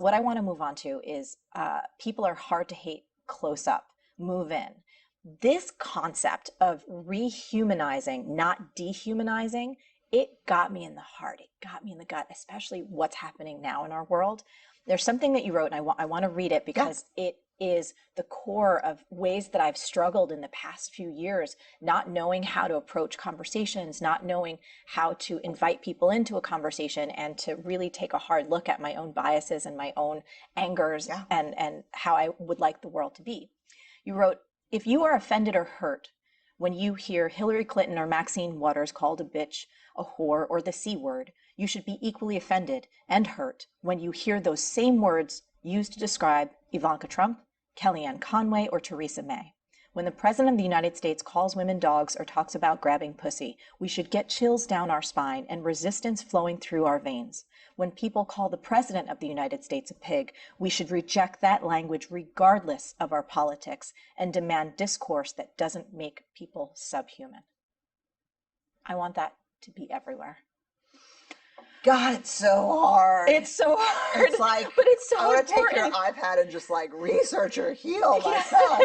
What I want to move on to is people are hard to hate close up, move in. This concept of rehumanizing, not dehumanizing, it got me in the heart. It got me in the gut, especially what's happening now in our world. There's something that you wrote, and I want to read it because it is the core of ways that I've struggled in the past few years, not knowing how to approach conversations, not knowing how to invite people into a conversation, and to really take a hard look at my own biases and my own angers and how I would like the world to be. You wrote, if you are offended or hurt when you hear Hillary Clinton or Maxine Waters called a bitch, a whore, or the C word, you should be equally offended and hurt when you hear those same words used to describe Ivanka Trump, Kellyanne Conway, or Theresa May. When the President of the United States calls women dogs or talks about grabbing pussy, we should get chills down our spine and resistance flowing through our veins. When people call the President of the United States a pig, we should reject that language regardless of our politics and demand discourse that doesn't make people subhuman. I want that to be everywhere. God, it's so hard. It's so hard. It's like, but it's so I want to take important. your iPad and just like research or heal myself.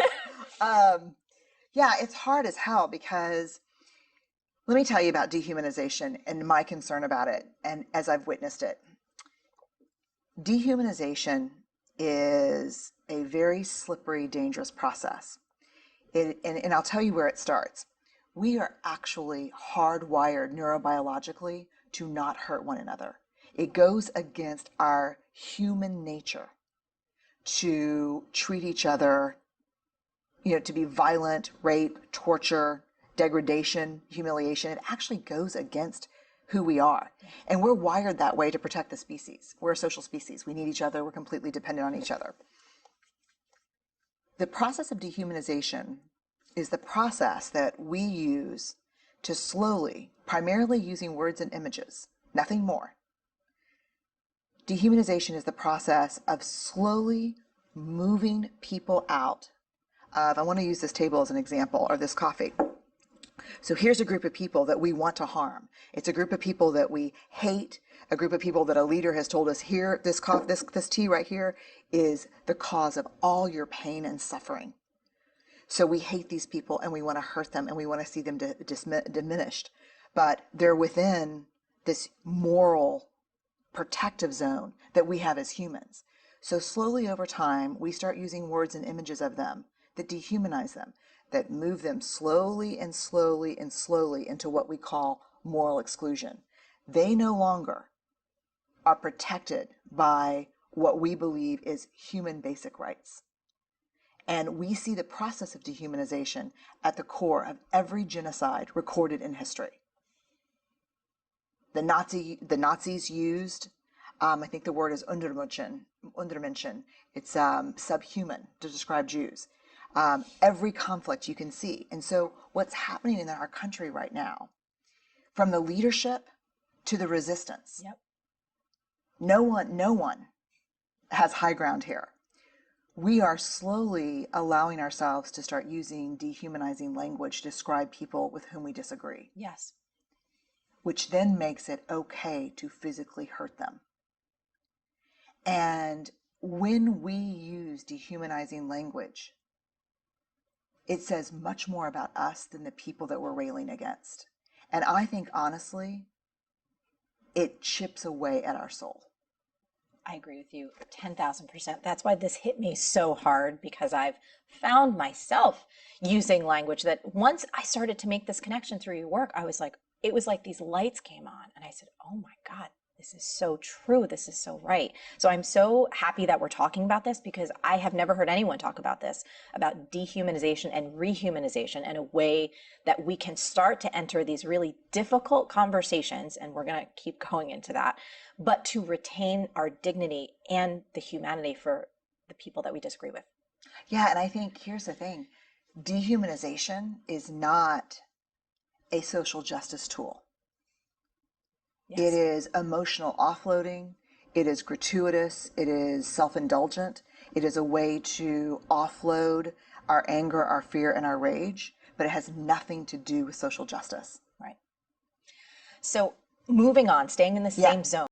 Yeah, it's hard as hell because let me tell you about dehumanization and my concern about it, and as I've witnessed it. Dehumanization is a very slippery, dangerous process. And I'll tell you where it starts. We are actually hardwired neurobiologically to not hurt one another. It goes against our human nature to treat each other, to be violent, rape, torture, degradation, humiliation. It actually goes against who we are. And we're wired that way to protect the species. We're a social species. We need each other. We're completely dependent on each other. The process of dehumanization is the process that we use to slowly, primarily using words and images, nothing more. Dehumanization is the process of slowly moving people out of, I want to use this table as an example, or this coffee. So here's a group of people that we want to harm. It's a group of people that we hate, a group of people that a leader has told us, here, this tea right here is the cause of all your pain and suffering. So we hate these people and we want to hurt them and we want to see them diminished. But they're within this moral protective zone that we have as humans. So slowly over time, we start using words and images of them that dehumanize them, that move them slowly and slowly and slowly into what we call moral exclusion. They no longer are protected by what we believe is human basic rights. And we see the process of dehumanization at the core of every genocide recorded in history. The Nazis used, I think the word is Untermenschen. It's subhuman to describe Jews. Every conflict you can see. And so what's happening in our country right now, from the leadership to the resistance, no one has high ground here. We are slowly allowing ourselves to start using dehumanizing language to describe people with whom we disagree. Yes. Which then makes it okay to physically hurt them. And when we use dehumanizing language, it says much more about us than the people that we're railing against. And I think, honestly, it chips away at our soul. I agree with you 10,000%. That's why this hit me so hard, because I've found myself using language that once I started to make this connection through your work, I was like, it was like these lights came on and I said, oh my God, this is so true. This is so right. So I'm so happy that we're talking about this, because I have never heard anyone talk about this, about dehumanization and rehumanization in a way that we can start to enter these really difficult conversations. And we're going to keep going into that, but to retain our dignity and the humanity for the people that we disagree with. Yeah. And I think here's the thing. Dehumanization is not a social justice tool. Yes. It is emotional offloading. It is gratuitous. It is self-indulgent. It is a way to offload our anger, our fear, and our rage, but it has nothing to do with social justice. Right. So moving on, staying in the same zone.